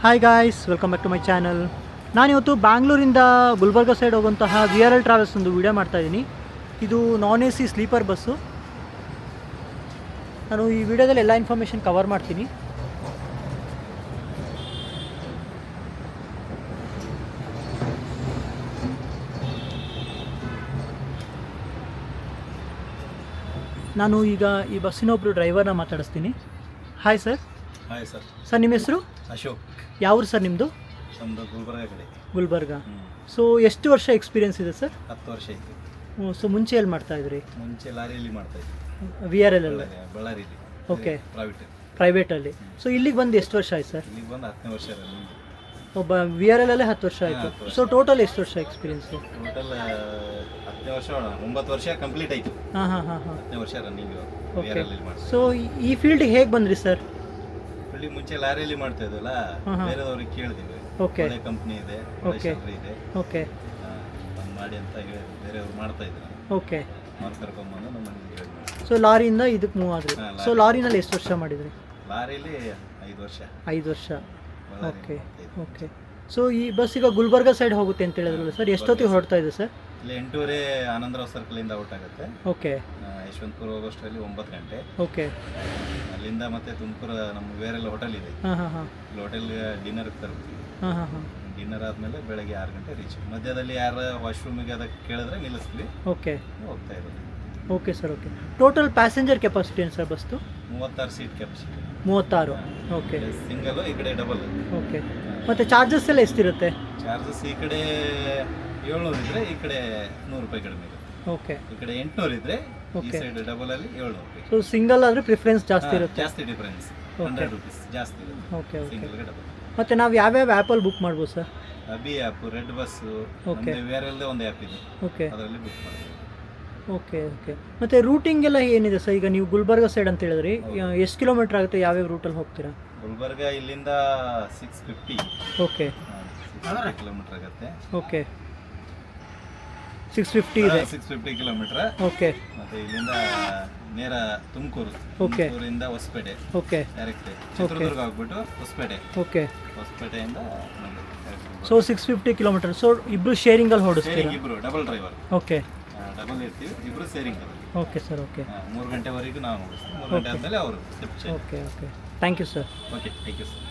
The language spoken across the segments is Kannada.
Hi guys, welcome back to my channel. ನಾನಿವತ್ತು ಬ್ಯಾಂಗ್ಳೂರಿಂದ ಗುಲ್ಬರ್ಗ ಸೈಡ್ ಹೋಗುವಂತಹ VRL ಟ್ರಾವೆಲ್ಸ್ ಒಂದು ವಿಡಿಯೋ ಮಾಡ್ತಾಯಿದ್ದೀನಿ. ಇದು ನಾನ್ AC ಸ್ಲೀಪರ್ ಬಸ್ಸು. ನಾನು ಈ ವಿಡಿಯೋದಲ್ಲಿ ಎಲ್ಲ ಇನ್ಫಾರ್ಮೇಷನ್ ಕವರ್ ಮಾಡ್ತೀನಿ. ನಾನು ಈಗ ಈ ಬಸ್ಸಿನ ಒಬ್ಬರು ಡ್ರೈವರ್ನ ಮಾತಾಡಿಸ್ತೀನಿ. Hi sir. Hi sir. Sir, ನಿಮ್ಮ ಹೆಸರು? ಅಶೋಕ್. ಯಾವ್ರು ಸರ್ ನಿಮ್ಮದು? ನಮ್ಮದು ಗುಲ್ಬರ್ಗ ಕಡೆ. ಗುಲ್ಬರ್ಗ. ಸೊ ಎಷ್ಟು ವರ್ಷ ಎಕ್ಸ್ಪೀರಿಯನ್ಸ್ ಇದೆ ಸರ್? 10 ವರ್ಷ ಆಯಿತು. ಸೊ ಮುಂಚೆ ಎಲ್ಲಿ ಮಾಡ್ತಾಯಿದ್ರಿ? ಮುಂಚೆ ಲಾರಿಯಲ್ಲಿ ಮಾಡ್ತಾ ಇದ್ದೆ. VRL ಅಲ್ಲ? ಬಳ್ಳಾರಿಯಲ್ಲಿ. ಓಕೆ, ಪ್ರೈವೇಟಲ್ಲಿ. ಸೊ ಇಲ್ಲಿಗೆ ಬಂದು ಎಷ್ಟು ವರ್ಷ ಆಯ್ತು ಸರ್? ಇಲ್ಲಿಗೆ ಬಂದು 10ನೇ ವರ್ಷ. ಒಬ್ಬ VRL ಅಲ್ಲೇ 10 ವರ್ಷ ಆಯಿತು. ಸೊ ಟೋಟಲ್ ಎಷ್ಟು ವರ್ಷ ಎಕ್ಸ್ಪೀರಿಯನ್ಸು? ಟೋಟಲ್ 10ನೇ ವರ್ಷ, 9 ವರ್ಷ ಕಂಪ್ಲೀಟ್ ಆಯಿತು. ಹಾಂ ಹಾಂ ಹಾಂ ಹಾಂ 10ನೇ ವರ್ಷ ರನ್ನಿಂಗ್ ಓಕೆ. VRL ಮಾಡಿ. ಸೊ ಈ ಫೀಲ್ಡಿಗೆ ಹೇಗೆ ಬಂದ್ರಿ ಸರ್? ಇಲ್ಲಿ ಮುಂಚೆ ಲಾರಿಯಲ್ಲಿ ಮಾಡ್ತಾ ಇದ್ವಲ್ಲ, ಬೇರೆದವ್ರಿಗೆ ಕೇಳಿದ್ವಿ. ಓಕೆ, ಒಳ್ಳೆ ಕಂಪ್ನಿ ಇದೆ, ಒಳ್ಳೆ ಸ್ಯಾಲರಿ ಇದೆ, ಓಕೆ ಬಂದು ಮಾಡಿ ಅಂತ ಹೇಳಿ ಬೇರೆಯವ್ರು ಮಾಡ್ತಾ ಇದ್ರು. ಓಕೆ. ಅವ್ರು ಕರ್ಕೊಂಬಂದು ನಮ್ಮನ್ನು ಹೇಳಿ. ಸೊ ಲಾರಿಯಿಂದ ಇದಕ್ಕೆ ಮೂವ್ ಆದ್ರಿ. ಹಾಂ, ಸೊ ಲಾರಿನಲ್ಲಿ ಎಷ್ಟು ವರ್ಷ ಮಾಡಿದ್ರಿ? ಲಾರಿಯಲ್ಲಿ 5 ವರ್ಷ. 5 ವರ್ಷ. ಬಳ್ಳಾರಿ ಓಕೆ ಮಾಡ್ತಾ ಇದ್ದೆ. ಓಕೆ. ಸೊ ಈ ಬಸ್ ಈಗ ಗುಲ್ಬರ್ಗ ಸೈಡ್ ಹೋಗುತ್ತೆ ಅಂತ ಹೇಳಿದ್ರಲ್ಲ ಸರ್, ಎಷ್ಟೊತ್ತಿಗೆ ಹೊರಡ್ತಾ ಇದೆ ಸರ್? ಇಲ್ಲಿ 8:30 ಆನಂದರಾವ್ ಸರ್ಕಲಿಂದ ಔಟ್ ಆಗುತ್ತೆ. ಓಕೆ. ಯಶವಂತಪುರ ಹೋಗೋಷ್ಟರಲ್ಲಿ 9 ಗಂಟೆ. ಓಕೆ. ಅಲ್ಲಿಂದ ಮತ್ತೆ ತುಮಕೂರು ನಮ್ಮ VRL ಹೋಟೆಲ್ ಇದೆ. ಹಾಂ ಹಾಂ ಹಾಂ ಇಲ್ಲಿ ಹೋಟೆಲ್ಗೆ ಡಿನ್ನರ್ಗೆ ತರ್ತೀವಿ. ಹಾಂ ಹಾಂ ಹಾಂ ಡಿನ್ನರ್ ಆದಮೇಲೆ ಬೆಳಗ್ಗೆ 6 ಗಂಟೆ ರೀಚ್. ಮಧ್ಯದಲ್ಲಿ ಯಾರು ವಾಶ್ರೂಮಿಗೆ ಅದಕ್ಕೆ ಕೇಳಿದ್ರೆ ನಿಲ್ಲಿಸ್ತೀವಿ, ಓಕೆ. ಹೋಗ್ತಾ ಇರೋದು. Okay sir. Okay. Total passenger capacity ಏನು ಸರ್ ಬಸ್ದು? 36 ಸೀಟ್ ಕೆಪಾಸಿಟಿ. 36. ಓಕೆ. ಸಿಂಗಲ್, ಈ ಕಡೆ ಡಬಲ್. ಓಕೆ. ಮತ್ತು ಚಾರ್ಜಸ್ ಎಲ್ಲ ಎಷ್ಟಿರುತ್ತೆ? ಚಾರ್ಜಸ್ ಈ ಕಡೆ 700 ಇದ್ರೆ ಈ ಕಡೆ 100 ರೂಪಾಯಿ ಕಡಿಮೆ ಇರುತ್ತೆ. ಓಕೆ. ಈ ಕಡೆ 800 ಇದ್ರೆ ಈ Okay. ಸೈಡ್ ಡಬಲ್ ಅಲ್ಲಿ 700 ರೂಪಾಯಿ. ಸೊ ಸಿಂಗಲ್ ಆದರೆ ಪ್ರಿಫರೆನ್ಸ್ ಜಾಸ್ತಿ ಇರುತ್ತೆ? ಜಾಸ್ತಿ ಡಿಫರೆನ್ಸ್, 100 ರೂಪೀಸ್ ಜಾಸ್ತಿ ಇರುತ್ತೆ. Okay okay. ಸಿಂಗಲ್ಗೆ ಡಬಲ್. ಮತ್ತು ನಾವು ಯಾವ್ಯಾವ ಆ್ಯಪಲ್ಲಿ ಬುಕ್ ಮಾಡ್ಬೋದು sir? Abhi app, red bus, Okay. VRL ಒಂದು ಆ್ಯಪ್ ಇದೆ, ಓಕೆ ಅದರಲ್ಲಿ ಬುಕ್ ಮಾಡ್ತೀವಿ. Okay okay. ಮತ್ತು ರೂಟಿಂಗ್ ಎಲ್ಲ ಏನಿದೆ ಸರ್? ಈಗ ನೀವು ಗುಲ್ಬರ್ಗ ಸೈಡ್ ಅಂತ ಹೇಳಿದ್ರಿ, ಎಷ್ಟು ಕಿಲೋಮೀಟ್ರ್ ಆಗುತ್ತೆ? ಯಾವ್ಯಾವ ರೂಟಲ್ಲಿ ಹೋಗ್ತೀರಾ? ಗುಲ್ಬರ್ಗ ಇಲ್ಲಿಂದ 650 ಓಕೆ. ಕಿಲೋಮೀಟರ್ ಆಗುತ್ತೆ. ಓಕೆ. 650 ಇದೆ. 650 ಕಿಲೋಮೀಟರ್. ಓಕೆ. ಮತ್ತೆ ಇಲ್ಲಿಂದ ನೇರ ತುಮಕೂರು, Okay. ತುಮಕೂರಿಂದ ಹೊಸಪೇಟೆ ಓಕೆ. ಡೈರೆಕ್ಟ್ ಚಿತ್ರದುರ್ಗ ಹೋಗ್ಬಿಟ್ಟು ಹೊಸಪೇಟೆ, ಓಕೆ. ಹೊಸಪೇಟೆಯಿಂದ ಸೊ 650 ಕಿಲೋಮೀಟರ್. ಸೊ ಇಬ್ಬರು ಶೇರಿಂಗಲ್ಲಿ ಹೊಡಿಸ್ತೀರಾ? ಇಬ್ರು ಡಬಲ್ ಡ್ರೈವರ್, ಓಕೆ. ಡಬಲ್ ಇರ್ತೀವಿ, ಇಬ್ರು ಸೇರಿಂಗ್. Okay sir. ಓಕೆ. 3 ಗಂಟೆವರೆಗೂ ನಾವು ಮುಗಿಸ್ತೀವಿ. 3 ಗಂಟೆ ಆದಮೇಲೆ ಅವರು shift. Okay okay. Thank you sir. Okay, thank you sir.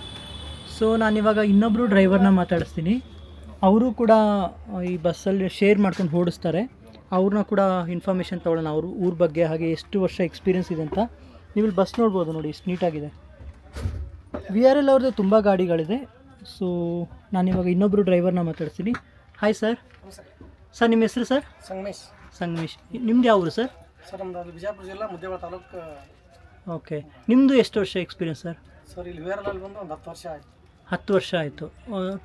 So ನಾನಿವಾಗ ಇನ್ನೊಬ್ಬರು ಡ್ರೈವರ್ನ ಮಾತಾಡಿಸ್ತೀನಿ. ಅವರು ಕೂಡ ಈ ಬಸ್ಸಲ್ಲಿ ಶೇರ್ ಮಾಡ್ಕೊಂಡು ಓಡಿಸ್ತಾರೆ. ಅವ್ರನ್ನ ಕೂಡ ಇನ್ಫಾರ್ಮೇಷನ್ ತೊಗೊಳ್ಳೋಣ, ಅವರು ಊರ ಬಗ್ಗೆ, ಹಾಗೆ ಎಷ್ಟು ವರ್ಷ ಎಕ್ಸ್ಪೀರಿಯನ್ಸ್ ಇದೆ ಅಂತ. ನೀವು ಇಲ್ಲಿ ಬಸ್ ನೋಡ್ಬೋದು, ನೋಡಿ ಎಷ್ಟು ನೀಟಾಗಿದೆ. VRL ಅವ್ರದ್ದು ತುಂಬ ಗಾಡಿಗಳಿದೆ. ಸೊ ನಾನಿವಾಗ ಇನ್ನೊಬ್ಬರು ಡ್ರೈವರ್ನ ಮಾತಾಡ್ತೀನಿ. Hi sir. ಸರ್, ನಿಮ್ಮ ಹೆಸರು ಸರ್? ಸಂಗಮೇಶ್. ಸಂಗಮೇಶ್. ನಿಮ್ದು ಯಾವ ಊರು ಸರ್? ಸರ್ ನಮ್ಮದು ಬಿಜಾಪುರ ಜಿಲ್ಲಾ ಮುದ್ದೇಬಿಹಾಳ ತಾಲೂಕು. ಓಕೆ. ನಿಮ್ಮದು ಎಷ್ಟು ವರ್ಷ ಎಕ್ಸ್ಪೀರಿಯನ್ಸ್ ಸರ್? ಸರ್ ಇಲ್ಲಿ VRL ಬಂದು ಒಂದು 10 ವರ್ಷ ಆಯ್ತು. 10 ವರ್ಷ ಆಯಿತು.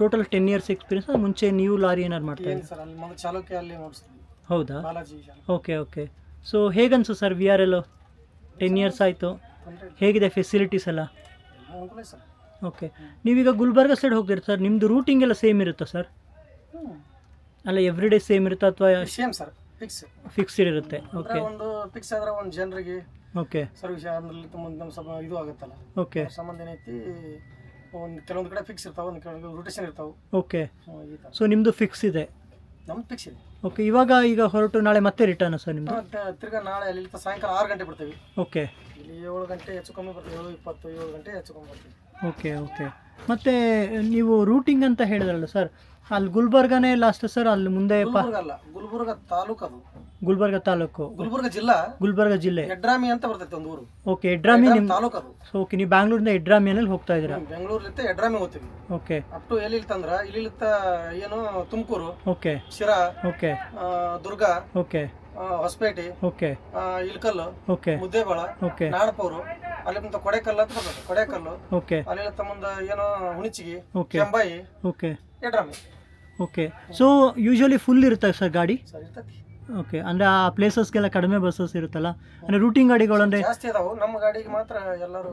Total 10 years experience. ಅದು ಮುಂಚೆ ನೀವು ಲಾರಿ ಏನಾರು ಮಾಡ್ತಾ ಏನು ಇದ್ದೀರಿ? ಸರ್ ಅಲ್ಲಿ ಮೊದಲು ಚಾಲುಕ್ಯ ಅಲ್ಲಿ ನೋಡಿಸ್ತೀವಿ, ಹೌದಾ? ಬಾಲಾಜಿ ಶಾಲೆ. Okay okay. ಸೊ ಹೇಗನ್ಸು ಸರ್ VRL? 10 ಇಯರ್ಸ್ ಆಯಿತು. ತೊಂದರೆ ಇಲ್ಲ, ಹೇಗಿದೆ ಫೆಸಿಲಿಟೀಸ್ ಎಲ್ಲ? ಎಲ್ಲ ಅನುಕೂಲ ಸರ್. ಓಕೆ. ನೀವೀಗ ಗುಲ್ಬರ್ಗ ಸೈಡ್ ಹೋಗ್ತೀರಿ ಸರ್, ನಿಮ್ಮದು ರೂಟಿಂಗ್ ಎಲ್ಲ ಸೇಮ್ ಇರುತ್ತಾ ಸರ್? ಅಲ್ಲ, ಎವ್ರಿ ಡೇ ಸೇಮ್ ಇರುತ್ತಾ ಅಥವಾ ಸೇಮ್ ಸರ್, ಫಿಕ್ಸ್. ಫಿಕ್ಸ್ಡ್ ಇರುತ್ತೆ? ಅಂದರೆ ಓಕೆ ಒಂದು ಫಿಕ್ಸ್ ಆದ್ರೆ ಒಂದು ಜನರಿಗೆ ಓಕೆ ಸರ್ವಿಸ್ ಆದ್ಮೇಲೆ ನಮ್ಮ ಸ್ವಲ್ಪ ಇದು ಆಗುತ್ತಲ್ಲ, ಓಕೆ ಸಂಬಂಧ ಏನೈತಿ. ಒಂದು ಕೆಲವೊಂದು ಕಡೆ ಫಿಕ್ಸ್ ಇರ್ತಾವೆ, ಒಂದು ಕೆಲವೊಂದು ರೊಟೇಷನ್ ಇರ್ತಾವೆ. ಓಕೆ. ಈ ಥರ ಸೊ ನಿಮ್ಮದು ಫಿಕ್ಸ್ ಇದೆ? ನಮ್ದು ಫಿಕ್ಸ್ ಇದೆ. ಓಕೆ. ಈಗ ಹೊರಟು ನಾಳೆ ಮತ್ತೆ ರಿಟರ್ನ್ ಸರ್ ನಿಮ್ಮದು? ಮತ್ತೆ ತಿರ್ಗಾ ನಾಳೆ ಅಲ್ಲಿ ಸಾಯಂಕಾಲ 6 ಗಂಟೆ ಬಿಡ್ತೀವಿ. ಓಕೆ. ಇಲ್ಲಿ 7 ಗಂಟೆ ಹೆಚ್ಚು ಕಮ್ಮಿ ಬರ್ತೀವಿ, 7:20, 7 ಗಂಟೆ ಹೆಚ್ಚು ಕಮ್ಮಿ ಬರ್ತೀವಿ. Okay okay. ಮತ್ತು ನೀವು ರೂಟಿಂಗ್ ಅಂತ ಹೇಳಿದ್ರಲ್ಲ ಸರ್, ಅಲ್ಲಿ ಗುಲ್ಬರ್ಗನೇ ಲಾಸ್ಟ್ ಸರ್? ಅಲ್ಲಿ ಮುಂದೆ ಗುಲ್ಬರ್ಗ ಅಲ್ಲ, ಗುಲ್ಬರ್ಗ ತಾಲೂಕು. ಅದು ಗುಲ್ಬರ್ಗ ತಾಲೂಕು, ಗುಲ್ಬರ್ಗ ಜಿಲ್ಲಾ, ಗುಲ್ಬರ್ಗ ಜಿಲ್ಲೆ. ಎಡ್ರಾಮಿ ಅಂತ ಬರ್ತೈತೆ ಒಂದು ಊರು. ಓಕೆ. ಎಡ್ರಾಮಿ ನಿಮ್ಮ ತಾಲೂಕು ಅದು. ಸೊ ಓಕೆ, ನೀವು ಬ್ಯಾಂಗ್ಳೂರಿಂದ ಎಡ್ರಾಮಿಯಲ್ಲಿ ಹೋಗ್ತಾ ಇದ್ದೀರಾ? ಬೆಂಗಳೂರ್ಲಿಂದ ಎಡ್ರಾಮಿ ಹೋಗ್ತೀವಿ. ಓಕೆ. ಅಪ್ ಟು ಎಲ್ಲಿ ತಂದ್ರ ಇಲ್ಲಿಂದ ಏನು Tumakuru, okay. Sira, okay. Durga, okay. Hospet, okay. Ilkal, okay. Muddebihal, okay. Nadapur, ಅಲ್ಲಿ ಮುಂದೆ ಕೊಡೆಕಲ್ಲು ಅಂತ ಬರ್ತದೆ, ಕೊಡೆಕಲ್ಲು. ಓಕೆ. ಅಲ್ಲಿ ಮುಂದ ಏನೋ Hunasagi, okay. Kembhavi, okay. Yadrami. Okay. So usually full ಇರುತ್ತೆ ಸರ್ ಗಾಡಿ? ಸರ್ ಇರ್ತೈತಿ. ಓಕೆ. ಅಂದರೆ ಆ ಪ್ಲೇಸಸ್ಗೆಲ್ಲ ಕಡಿಮೆ ಬಸ್ಸಸ್ ಇರುತ್ತಲ್ಲ, ಅಂದರೆ ರೂಟಿಂಗ್ ಗಾಡಿಗಳು ಅಂದರೆ ಜಾಸ್ತಿ ಅದಾವು. ನಮ್ಮ ಗಾಡಿಗೆ ಮಾತ್ರ ಎಲ್ಲರೂ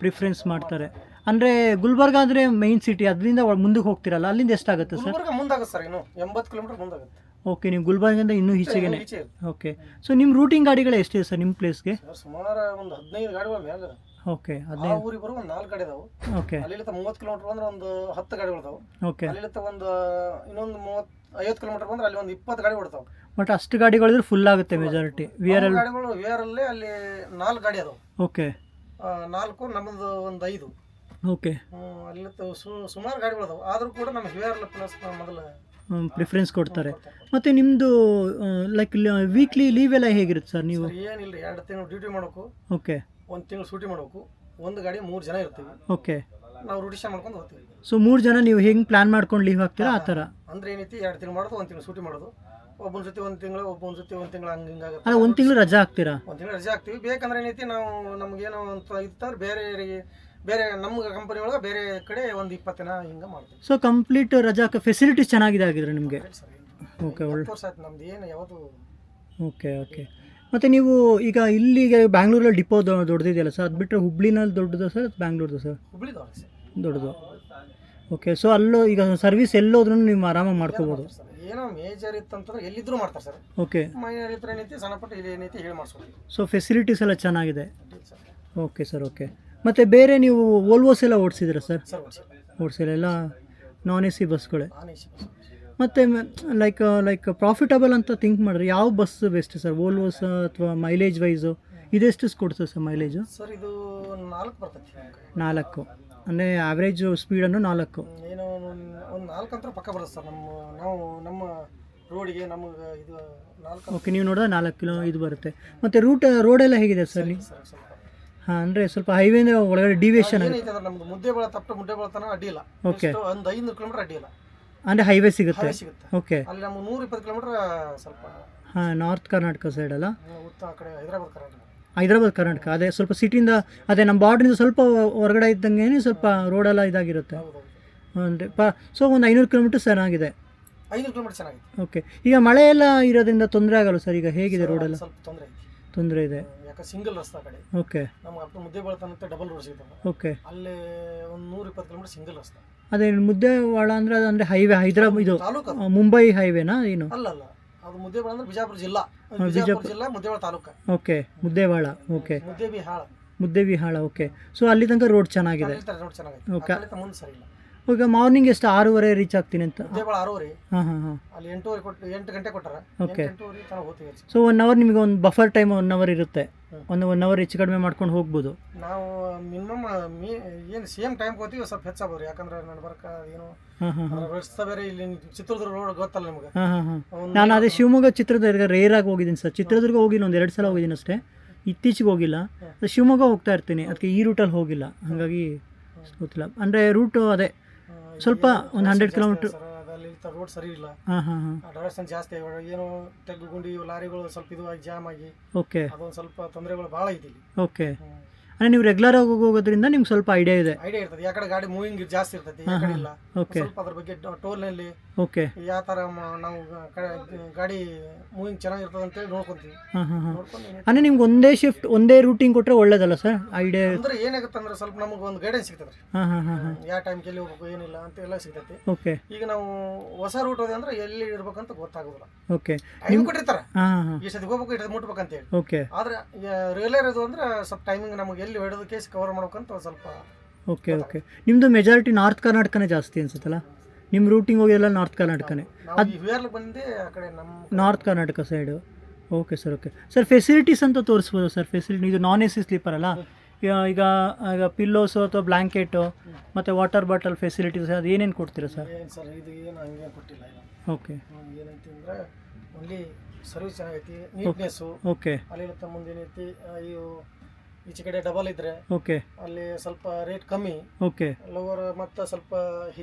ಪ್ರಿಫರೆನ್ಸ್ ಮಾಡ್ತಾರೆ. ಅಂದರೆ ಗುಲ್ಬರ್ಗ ಅಂದರೆ ಮೈನ್ ಸಿಟಿ, ಅದರಿಂದ ಮುಂದಕ್ಕೆ ಹೋಗ್ತಿರಲ್ಲ, ಅಲ್ಲಿಂದ ಎಷ್ಟಾಗುತ್ತೆ ಸರ್? ಗುಲ್ಬರ್ಗ ಮುಂದಾಗುತ್ತೆ ಸರ್, ಇನ್ನು 80 ಕಿಲೋಮೀಟರ್ ಮುಂದಾಗುತ್ತೆ. ಓಕೆ, ನೀವು ಗುಲ್ಬರ್ಗಿಂದ ಇನ್ನೂ ಈಚೆಗೇನೆ. ಈಚೆ ಇರುತ್ತೆ. ಓಕೆ, ಸೊ ನಿಮ್ಮ ರೂಟಿಂಗ್ ಗಾಡಿಗಳು ಎಷ್ಟಿದೆ ಸರ್ ನಿಮ್ಮ ಪ್ಲೇಸ್ಗೆ? ಸರ್ ಸುಮಾರು ಒಂದು 15 ಗಾಡಿಗಳ ಮೇಲೆ ಓಕೆ, ಆ 15. ಊರಿಗೆ ಬರೋ ಒಂದು 4 ಗಾಡಿ ಇದಾವೆ. ಓಕೆ ಅಲ್ಲಿಂದ 30 ಕಿಲೋಮೀಟರ್ ಬಂದ್ರೆ ಒಂದು 10 ಗಾಡಿ ಬಿಡ್ತಾವೆ. ಓಕೆ, ಅಲ್ಲಿಂದ ಒಂದು ಇನ್ನೊಂದು 50 ಕಿಲೋಮೀಟರ್ ಬಂದ್ರೆ ಅಲ್ಲಿ ಒಂದು 20 ಗಾಡಿ ಬಿಡ್ತಾವೆ. ಬಟ್ ಅಷ್ಟು ಗಾಡಿಗಳಿದ್ರೆ ಫುಲ್ ಆಗುತ್ತೆ ಮೆಜಾರಿಟಿ. ವಿ ಆರ್ ಎಲ್ ಗಾಡಿಗಳು ವಿಆರಲ್ಲಿ ಅಲ್ಲಿ 4 ಗಾಡಿ ಅದಾವೆ. ಓಕೆ 4 ನಮ್ಮದು ಒಂದು 5. ಓಕೆ, ಅಲ್ಲಿ ಸುಮಾರು ಗಾಡಿಗಳು ಅದಾವೆ. ಆದರೂ ಕೂಡ ನಮ್ಮ ವಿಆರ್ ಪ್ಲಸ್ ಮೊದಲು ಪ್ರಿಫರೆನ್ಸ್ ಕೊಡ್ತಾರೆ. ಮತ್ತು ನಿಮ್ಮದು ಲೈಕ್ ವೀಕ್ಲಿ ಲೀವ್ ಎಲ್ಲ ಹೇಗಿರುತ್ತೆ ಸರ್ ನೀವು? ಏನಿಲ್ಲ, 2 ತಿಂಗಳು ಡ್ಯೂಟಿ ಮಾಡಬೇಕು, ಓಕೆ 1 ತಿಂಗಳು ಸೂಟಿ ಮಾಡಬೇಕು. ಒಂದು ಗಾಡಿ 3 ಜನ ಇರ್ತೀವಿ. ಓಕೆ, ನಾವು ರೊಟೇಷನ್ ಮಾಡ್ಕೊಂಡು ಹೋಗ್ತೀವಿ. ಸೊ 3 ಜನ ನೀವು ಹೆಂಗೆ ಪ್ಲ್ಯಾನ್ ಮಾಡ್ಕೊಂಡು ಲೀವ್ ಹಾಕ್ತೀರಾ ಆ ಥರ? ಅಂದ್ರೆ ಏನೈತಿ, 2 ತಿಂಗಳು ಮಾಡೋದು, 1 ತಿಂಗಳು ಸೂಟಿ ಮಾಡೋದು. ಒಬ್ಬನ ಜೊತೆ 1 ತಿಂಗಳು, ಒಬ್ಬನ ಜೊತೆ 1 ತಿಂಗಳು ಹಂಗಾಗುತ್ತೆ. ಅಲ್ಲ, 1 ತಿಂಗಳು ರಜಾ ಹಾಕ್ತೀರಾ? 1 ತಿಂಗಳು ರಜೆ ಹಾಕ್ತೀವಿ. ಬೇಕಂದ್ರೆ ಏನೈತಿ, ನಾವು ನಮಗೇನೋ ಅಂತ ಇತ್ತಂದ್ರೆ ಬೇರೆ ನಮ್ಮ ಕಂಪನಿ ಒಳಗೆ ಬೇರೆ ಕಡೆ ಒಂದು 20 ದಿನ ಹಿಂಗೆ ಮಾಡ್ತೀವಿ. ಸೊ ಕಂಪ್ಲೀಟ್ ರಜಾ ಫೆಸಿಲಿಟೀಸ್ ಚೆನ್ನಾಗಿದೆ ಆಗಿದ್ರೆ ನಿಮಗೆ? ಓಕೆ, ಒಳ್ಳೆ ವರ್ಷ ಆಯ್ತು ನಮ್ದು ಏನು ಯಾವುದು. Okay okay. ಮತ್ತು ನೀವು ಈಗ ಇಲ್ಲಿಗೆ ಬ್ಯಾಂಗ್ಳೂರಲ್ಲಿ ಡಿಪೋ ದೊಡ್ಡದಿದೆಯಲ್ಲ ಸರ್, ಅದು ಬಿಟ್ಟರೆ ಹುಬ್ಳಿನಲ್ಲಿ ದೊಡ್ಡದು ಸರ್, ಬ್ಯಾಂಗ್ಳೂರ್ದು ಸರ್? ಹುಬ್ಳಿದವ್ರು ಸರ್ ದೊಡ್ಡದು. ಓಕೆ, ಸೊ ಅಲ್ಲೂ ಈಗ ಸರ್ವಿಸ್ ಎಲ್ಲೋದ್ರೂ ನೀವು ಆರಾಮಾಗಿ ಮಾಡ್ಕೋಬೋದು? ಏನೋ ಮೇಜರ್ ಇತ್ತಂತಂದ್ರೆ ಎಲ್ಲಿದ್ರೂ ಮಾಡ್ತಾರೆ ಸರ್. ಓಕೆ, ಮೈನರ್ ಇದ್ರೆ ಏನೈತಿ, ಸಣ್ಣ ಪುಟ್ಟ ಇಲ್ಲಿ ಏನೈತಿ ಹೇಳಿ ಮಾಡಿಸ್ಬೋದು. ಸೊ ಫೆಸಿಲಿಟೀಸ್ ಎಲ್ಲ ಚೆನ್ನಾಗಿದೆ. Okay sir, okay. ಮತ್ತು ಬೇರೆ ನೀವು ವೋಲ್ವೋಸ್ ಎಲ್ಲ ಓಡಿಸಿದ್ದೀರಾ ಸರ್? ಸರ್ ಓಡಿಸಿಲ್ಲ, ಎಲ್ಲ ನಾನ್ ಎ ಸಿ ಬಸ್ಗಳೇ. ನಾನು ಮತ್ತು ಲೈಕ್ ಪ್ರಾಫಿಟಬಲ್ ಅಂತ ಥಿಂಕ್ ಮಾಡಿದ್ರೆ ಯಾವ ಬಸ್ ಬೆಸ್ಟ್ ಸರ್? ವೋಲ್ವೋಸ್ ಅಥವಾ ಮೈಲೇಜ್ ವೈಸು ಇದೆಷ್ಟು ಕೊಡ್ತದೆ ಸರ್ ಮೈಲೇಜು? ಸರ್ ಇದು 4 ಬರ್ತೈತಿ. 4 ಅಂದರೆ ಆವ್ರೇಜು ಸ್ಪೀಡನ್ನು 4? ಏನೋ ಒಂದು 4 ಅಂತ ಪಕ್ಕ ಬರುತ್ತೆ ಸರ್. ನಮ್ಮ ರೋಡಿಗೆ ನಮಗೆ ಇದು 4. ಓಕೆ, ನೀವು ನೋಡಿದ್ರೆ 4 ಕಿಲೋ ಇದು ಬರುತ್ತೆ. ಮತ್ತು ರೋಡೆಲ್ಲ ಹೇಗಿದೆ ಸರ್ ನೀವು? ಹಾಂ, ಅಂದರೆ ಸ್ವಲ್ಪ ಹೈವೇನ ಒಳಗಡೆ ಡಿವಿಯೇಷನ್ ಏನೈತೆ ಅಂದ್ರೆ ನಮ್ದು ಮುದ್ದೇಬೇಳ ಮುದ್ದೇಬೇಳ ತನಕ ಅಡ್ಡಿ ಇಲ್ಲ. ಓಕೆ, ಒಂದು 500 ಕಿಲೋಮೀಟರ್ ಅಡ್ಡಿ ಇಲ್ಲ, ಅಂದರೆ ಹೈವೇ ಸಿಗುತ್ತೆ. ಸಿಗುತ್ತೆ. ಓಕೆ, ಅಲ್ಲಿ ನಮ್ಗೆ 120 ಕಿಲೋಮೀಟರ್ ಸ್ವಲ್ಪ ಹಾಂ, ನಾರ್ತ್ ಕರ್ನಾಟಕ ಸೈಡ್ ಅಲ್ಲ? ಉತ್ತರ ಕಡೆ ಹೈದರಾಬಾದ್ ಕರ್ನಾಟಕ ಅದೇ ಸ್ವಲ್ಪ ಸಿಟಿಯಿಂದ, ಅದೇ ನಮ್ಮ ಬಾರ್ಡ್ರಿಂದ ಸ್ವಲ್ಪ ಹೊರಗಡೆ ಇದ್ದಂಗೆ ಸ್ವಲ್ಪ ರೋಡೆಲ್ಲ ಇದಾಗಿರುತ್ತೆ. ಅಂದರೆ ಸೊ ಒಂದು 500 ಕಿಲೋಮೀಟರ್ ಚೆನ್ನಾಗಿದೆ. 500 ಕಿಲೋಮೀಟರ್ ಚೆನ್ನಾಗಿದೆ. ಓಕೆ, ಈಗ ಮಳೆ ಎಲ್ಲ ಇರೋದ್ರಿಂದ ತೊಂದರೆ ಆಗಲ್ಲ ಸರ್? ಈಗ ಹೇಗಿದೆ ರೋಡೆಲ್ಲ? ಸ್ವಲ್ಪ ತೊಂದರೆ ಐತಿ. ತೊಂದರೆ ಇದೆ, ಯಾಕೆ ಸಿಂಗಲ್ ರಸ್ತೆ ಕಡೆ. ಓಕೆ, ನಮ್ಗೆ ಅಪ್ಪ ಮುದ್ದೇಬೇಳ ತನಕ ಡಬಲ್ ರೋಡ್ ಸಿಗ್ತದೆ. ಓಕೆ, ಅಲ್ಲಿ ಒಂದು 120 ಕಿಲೋಮೀಟರ್ ಸಿಂಗಲ್ ರಸ್ತೆ. ಅದೇ ಮುದ್ದೇವಾಳ ಅಂದರೆ ಅಂದರೆ ಹೈವೇ ಹೈದರಾಬಾದ್ ಇದು ತಾಲೂಕು, ಮುಂಬೈ ಹೈವೇನಾ ಏನು? ಅಲ್ಲ ಅದು ಮುದ್ದೇಬೇಳ ಅಂದ್ರೆ ಬಿಜಾಪುರ ಜಿಲ್ಲಾ. ಬಿಜಾಪುರ ಜಿಲ್ಲಾ Muddebihal taluk. Okay, Muddebihal. Okay, Muddebihal. Okay, so ಅಲ್ಲಿ ತನಕ ರೋಡ್ ಚೆನ್ನಾಗಿದೆ. ರೋಡ್ ಚೆನ್ನಾಗಿದೆ. ಓಕೆ, ಮುಂದೆ ಸರಿ ಇಲ್ಲ. ಈಗ ಮಾರ್ನಿಂಗ್ ಎಷ್ಟು 6:30 ರೀಚ್ ಆಗ್ತೀನಿ ಅಂತ? ಮುದ್ದೇಬೇಳ 6:30. ಹಾಂ ಹಾಂ ಹಾಂ. ಅಲ್ಲಿ 8:30 ಕೊಟ್ಟು 8 ಗಂಟೆ ಕೊಟ್ಟಾರ. ಓಕೆ, 8:30 ತನಕ ಹೋಗ್ತೀವಿ. ಸೊ 1 ಅವರ್ ನಿಮಗೆ ಒಂದು ಬಫರ್ ಟೈಮ್ 1 ಅವರ್ ಇರುತ್ತೆ. 1 ಅವರ್ ಹೆಚ್ಚು ಕಡಿಮೆ ಮಾಡ್ಕೊಂಡು ಹೋಗ್ಬೋದು. ನಾವು ಮಿನಿಮಮ್ ಏನು ಸೇಮ್ ಟೈಮ್ ಹೋಗ್ತೀವಿ, ಸ್ವಲ್ಪ ಹೆಚ್ಚಾಗ್ಬೋದು. ಯಾಕಂದ್ರೆ ನಾನು ಬರಕ ಏನು ರಸ್ತೆ ಬೇರೆ, ಇಲ್ಲಿ ಚಿತ್ರದುರ್ಗ ರೋಡ್ ಗೊತ್ತಲ್ಲ ನಿಮ್ಗೆ? ಹಾಂ ಹಾಂ ಹಾಂ. ನಾನು ಅದೇ ಶಿವಮೊಗ್ಗ ಚಿತ್ರದುರ್ಗ ರೇರಾಗಿ ಹೋಗಿದ್ದೀನಿ ಸರ್. ಚಿತ್ರದುರ್ಗ ಹೋಗಿಲ್ಲ, ಒಂದು 2 ಸಲ ಹೋಗಿದ್ದೀನಿ ಅಷ್ಟೇ, ಇತ್ತೀಚೆಗೆ ಹೋಗಿಲ್ಲ. ಶಿವಮೊಗ್ಗ ಹೋಗ್ತಾ ಇರ್ತೀನಿ, ಅದಕ್ಕೆ ಈ ರೂಟಲ್ಲಿ ಹೋಗಿಲ್ಲ, ಹಾಗಾಗಿ ಗೊತ್ತಿಲ್ಲ. ಅಂದರೆ ರೂಟು ಅದೇ ಸ್ವಲ್ಪ ಒಂದು 100 ಕಿಲೋಮೀಟ್ರ್. ಅಲ್ಲಿ ರೋಡ್ ಸರಿ ಇಲ್ಲ. ಹಾಂ ಹಾಂ ಹಾಂ. ಡೈರೆಕ್ಷನ್ ಜಾಸ್ತಿ ಏನೋ ತೆಗ್ಗು ಗುಂಡಿ ಲಾರಿಗಳು ಸ್ವಲ್ಪ ಇದು ಆಗಿ ಜಾಮ್ ಆಗಿ. ಓಕೆ, ಅದೊಂದು ಸ್ವಲ್ಪ ತೊಂದರೆಗಳು ಭಾಳ ಐತಿ ಇಲ್ಲಿ. ಓಕೆ, ಅಂದರೆ ನೀವು ರೆಗ್ಯುಲರ್ ಆಗಿ ಹೋಗೋದ್ರಿಂದ ನಿಮ್ಗೆ ಸ್ವಲ್ಪ ಐಡಿಯಾ ಇದೆ. ಇರ್ತದೆ, ಯಾಕಡೆ ಗಾಡಿ ಮೂವಿಂಗ್ ಜಾಸ್ತಿ ಇರ್ತೈತಿ, ಯಾಕಡೆ ಇಲ್ಲ. ಓಕೆ, ಸ್ವಲ್ಪ ಅದ್ರ ಬಗ್ಗೆ ಟೋಲ್ನಲ್ಲಿ ಓಕೆ, ಯಾವ ಥರ ನಾವು ಗಾಡಿ ಮೂವಿಂಗ್ ಚೆನ್ನಾಗಿರ್ತದೆ ಅಂತೇಳಿ ನೋಡ್ಕೊಂತೀವಿ. ಹಾಂ ಹಾಂ ಹಾಂ. ಅಂದರೆ ನಿಮ್ಗೆ ಒಂದೇ ಶಿಫ್ಟ್ ಒಂದೇ ರೂಟಿಂಗ್ ಕೊಟ್ಟರೆ ಒಳ್ಳೇದಲ್ಲ ಸರ್? ಐಡಿಯಾ ಅಂದ್ರೆ ಏನಾಗುತ್ತೆ ಅಂದ್ರೆ ಸ್ವಲ್ಪ ನಮಗೆ ಒಂದು ಗೈಡೆನ್ಸ್ ಸಿಗ್ತದೆ. ಹಾಂ ಹಾಂ ಹಾಂ ಹಾಂ. ಯಾವ ಟೈಮ್ಗೆ ಎಲ್ಲಿ ಹೋಗ್ಬೇಕು ಏನಿಲ್ಲ ಅಂತ ಎಲ್ಲ ಸಿಗ್ತೈತಿ. ಓಕೆ, ಈಗ ನಾವು ಹೊಸ ರೂಟ್ ಹೋದೆ ಅಂದ್ರೆ ಎಲ್ಲಿ ಇರ್ಬೇಕಂತ ಗೊತ್ತಾಗೋದಿಲ್ಲ. ಓಕೆ, ಟೈಮ್ ಕೊಟ್ಟಿರ್ತಾರೆ, ಹಾಂ ಹಾಂ, ಇಷ್ಟೊತ್ತಿಗೆ ಹೋಗ್ಬೇಕು ಇಷ್ಟೊತ್ತಿಗೆ ಮುಟ್ಬೇಕಂತ ಹೇಳಿ. ಓಕೆ, ಆದ್ರೆ ರೇಲರ್ ಇದು ಅಂದ್ರೆ ಸ್ವಲ್ಪ ಟೈಮಿಂಗ್ ನಮಗೆ ಎಲ್ಲಿ ಹೊಡೆದು ಕೇಸ್ ಕವರ್ ಮಾಡ್ಬೇಕಂತ ಸ್ವಲ್ಪ. Okay okay. ನಿಮ್ಮದು ಮೆಜಾರಿಟಿ ನಾರ್ತ್ ಕರ್ನಾಟಕನೇ ಜಾಸ್ತಿ ಅನ್ಸುತ್ತಲ್ಲ? ನಿಮ್ಮ ರೂಟಿಂಗ್ ಹೋಗಿಲ್ಲ ನಾರ್ತ್ ಕರ್ನಾಟಕನೇ? ಅದು ಬಂದೆ ಆ ಕಡೆ ನಮ್ಮ north Karnataka side. Okay sir, okay sir. Facilities ಅಂತ ತೋರಿಸ್ಬೋದು ಸರ್? ಫೆಸಿಲಿಟಿ ಇದು ನಾನ್ ಎ ಸಿ ಸ್ಲೀಪರ್ ಅಲ್ಲ? ಈಗ ಪಿಲ್ಲೋಸು ಅಥವಾ ಬ್ಲ್ಯಾಂಕೆಟು ಮತ್ತು ವಾಟರ್ ಬಾಟಲ್ ಫೆಸಿಲಿಟೀಸ್ ಅದು ಏನೇನು ಕೊಡ್ತೀರಾ ಸರ್? ಏನು ಸರ್, ಇದು ಏನು ಹಂಗೆ ಕೊಟ್ಟಿಲ್ಲ. ಓಕೆ, ಏನೈತಿ ಅಂದ್ರೆ ಓನ್ಲಿ ಸರ್ವಿಸ್ ಚೆನ್ನಾಗೈತಿ, ನೀಟ್ನೆಸ್ಸು. ಓಕೆ, ಅಲ್ಲಿ ಮುಂದೆ ಏನೈತಿ, ಈಚೆ ಕಡೆ ಡಬಲ್ ಇದ್ರೆ ಓಕೆ, ಅಲ್ಲಿ ಸ್ವಲ್ಪ ರೇಟ್ ಕಮ್ಮಿ. ಓಕೆ, ಲೋವರ್ ಮತ್ತು ಸ್ವಲ್ಪ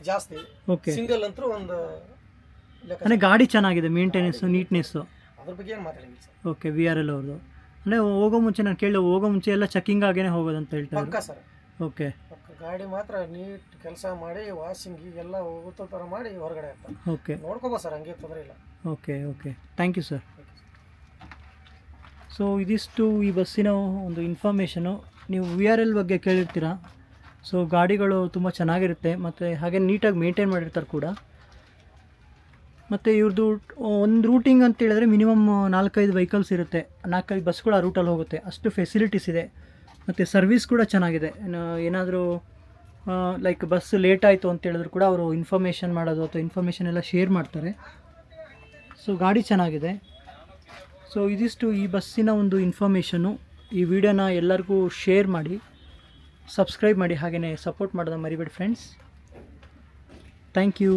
ಜಾಸ್ತಿ. ಓಕೆ, ಸಿಂಗಲ್ ಅಂತೂ ಒಂದು ಲೆಕ್ಕ. ಅಂದರೆ ಗಾಡಿ ಚೆನ್ನಾಗಿದೆ, ಮೇಂಟೆನೆನ್ಸು, ನೀಟ್ನೆಸ್ಸು, ಅದ್ರ ಬಗ್ಗೆ ಏನು ಮಾತಾಡಿಲ್ಲ sir. Okay, we are L ಅವ್ರದ್ದು. ಅಂದರೆ ಹೋಗೋ ಮುಂಚೆ ನಾನು ಕೇಳಿದೆ, ಹೋಗೋ ಮುಂಚೆ ಎಲ್ಲ ಚೆಕಿಂಗ್ ಆಗೇನೆ ಹೋಗೋದಂತ ಹೇಳ್ತಾರೆ. ಪಕ್ಕ ಸರ್, ಓಕೆ, ಗಾಡಿ ಮಾತ್ರ ನೀಟ್ ಕೆಲಸ ಮಾಡಿ ವಾಷಿಂಗ್ ಎಲ್ಲ ಹೋಗುತ್ತೋ ಥರ ಮಾಡಿ ಹೊರಗಡೆ ಆಗ್ತಾರೆ. ಓಕೆ, ನೋಡ್ಕೋಬೋದು ಸರ್, ಹಂಗೆ ತೊಂದರೆ ಇಲ್ಲ. Okay okay, thank you sir. So ಇದಿಷ್ಟು ಈ ಬಸ್ಸಿನ ಒಂದು ಇನ್ಫಾರ್ಮೇಷನು. ನೀವು ವಿ ಆರ್ ಎಲ್ ಬಗ್ಗೆ ಕೇಳಿರ್ತೀರ. ಸೊ ಗಾಡಿಗಳು ತುಂಬ ಚೆನ್ನಾಗಿರುತ್ತೆ ಮತ್ತು ಹಾಗೆ ನೀಟಾಗಿ ಮೇಂಟೈನ್ ಮಾಡಿರ್ತಾರೆ ಕೂಡ. ಮತ್ತು ಇವ್ರದ್ದು ಒಂದು ರೂಟಿಂಗ್ ಅಂತ ಹೇಳಿದ್ರೆ ಮಿನಿಮಮ್ 4-5 ವೆಹಿಕಲ್ಸ್ ಇರುತ್ತೆ, 4-5 ಬಸ್ಗಳು ಆ ರೂಟಲ್ಲಿ ಹೋಗುತ್ತೆ, ಅಷ್ಟು ಫೆಸಿಲಿಟೀಸ್ ಇದೆ. ಮತ್ತು ಸರ್ವಿಸ್ ಕೂಡ ಚೆನ್ನಾಗಿದೆ. ಏನಾದರೂ ಲೈಕ್ ಬಸ್ ಲೇಟ್ ಆಯಿತು ಅಂತ ಹೇಳಿದ್ರು ಕೂಡ ಅವರು ಇನ್ಫಾರ್ಮೇಷನ್ ಮಾಡೋದು ಅಥವಾ ಇನ್ಫಾರ್ಮೇಷನ್ ಎಲ್ಲ ಶೇರ್ ಮಾಡ್ತಾರೆ. ಸೊ ಗಾಡಿ ಚೆನ್ನಾಗಿದೆ. ಸೊ ಇದಿಷ್ಟು ಈ ಬಸ್ಸಿನ ಒಂದು ಇನ್ಫಾರ್ಮೇಷನ್ನು. ಈ ವಿಡಿಯೋನ ಎಲ್ಲರಿಗೂ ಶೇರ್ ಮಾಡಿ, ಸಬ್ಸ್ಕ್ರೈಬ್ ಮಾಡಿ, ಹಾಗೆಯೇ ಸಪೋರ್ಟ್ ಮಾಡೋದನ್ನ ಮರಿಬೇಡಿ friends. Thank you.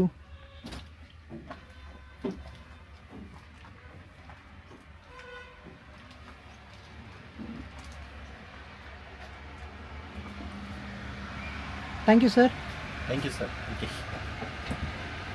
Thank you sir. Thank you sir. Okay.